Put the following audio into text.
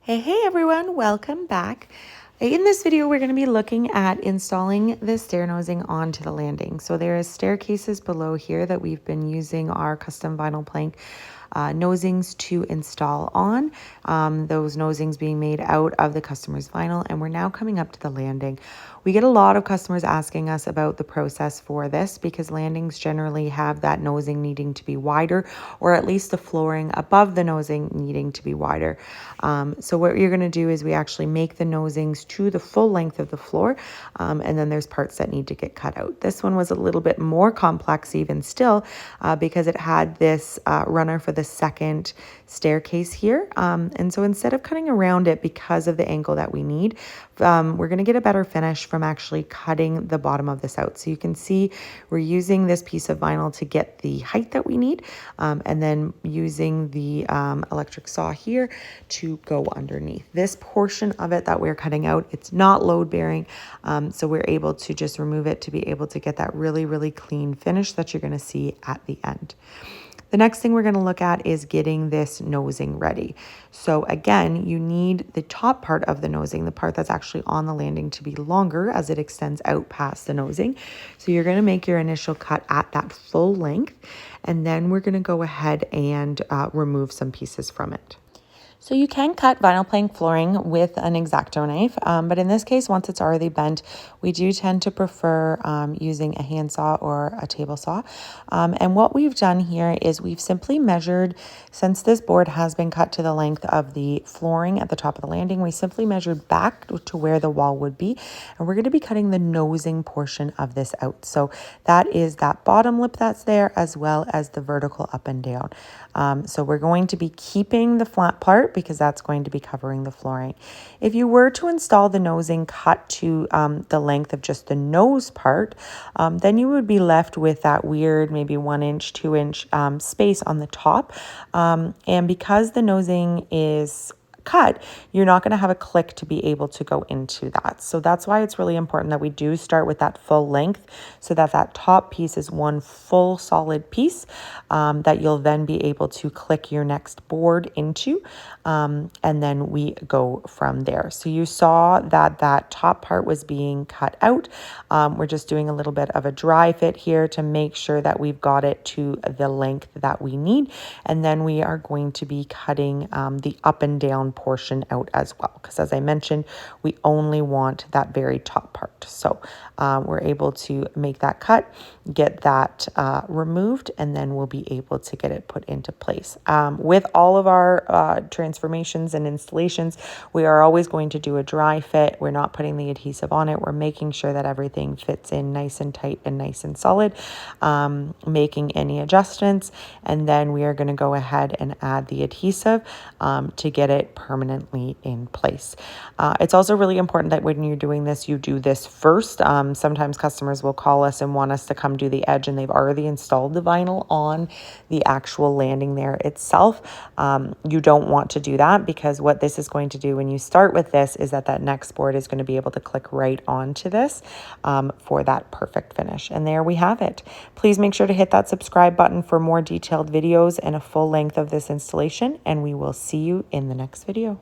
Hey everyone, welcome back. In this video, we're going to be looking at installing the stair nosing onto the landing. So there is staircases below here that we've been using our custom vinyl plank nosings to install on. Those nosings being made out of the customer's vinyl, and we're now coming up to the landing. We get a lot of customers asking us about the process for this because landings generally have that nosing needing to be wider, or at least the flooring above the nosing needing to be wider. So what you're going to do is we actually make the nosings to the full length of the floor, and then there's parts that need to get cut out. This one was a little bit more complex even still because it had this runner for the second staircase here. And so instead of cutting around it because of the angle that we need, we're going to get a better finish from actually cutting the bottom of this out. So you can see we're using this piece of vinyl to get the height that we need, and then using the electric saw here to go underneath. This portion of it that we're cutting out, it's not load bearing, so we're able to just remove it to be able to get that really, really clean finish that you're going to see at the end. The next thing we're going to look at is getting this nosing ready. So again, you need the top part of the nosing, the part that's actually on the landing, to be longer as it extends out past the nosing. So you're going to make your initial cut at that full length, and then we're going to go ahead and remove some pieces from it. So you can cut vinyl plank flooring with an X-Acto knife, but in this case, once it's already bent, we do tend to prefer using a handsaw or a table saw. And what we've done here is we've simply measured, since this board has been cut to the length of the flooring at the top of the landing, we simply measured back to where the wall would be, and we're going to be cutting the nosing portion of this out. So that is that bottom lip that's there, as well as the vertical up and down. So we're going to be keeping the flat part because that's going to be covering the flooring. If you were to install the nosing cut to the length of just the nose part, then you would be left with that weird maybe 1 inch, 2 inch space on the top. And because the nosing is cut, you're not going to have a click to be able to go into that. So that's why it's really important that we do start with that full length, so that that top piece is one full solid piece that you'll then be able to click your next board into, and then we go from there. So you saw that that top part was being cut out. We're just doing a little bit of a dry fit here to make sure that we've got it to the length that we need, and then we are going to be cutting the up and down portion out as well, because as I mentioned, we only want that very top part. So we're able to make that cut, get that removed, and then we'll be able to get it put into place. With all of our transformations and installations, we are always going to do a dry fit. We're not putting the adhesive on it. We're making sure that everything fits in nice and tight and nice and solid, making any adjustments, and then we are going to go ahead and add the adhesive to get it permanently in place. It's also really important that when you're doing this, you do this first. Sometimes customers will call us and want us to come do the edge, and they've already installed the vinyl on the actual landing there itself. You don't want to do that, because what this is going to do when you start with this is that that next board is going to be able to click right onto this for that perfect finish. And there we have it. Please make sure to hit that subscribe button for more detailed videos and a full length of this installation, and we will see you in the next video.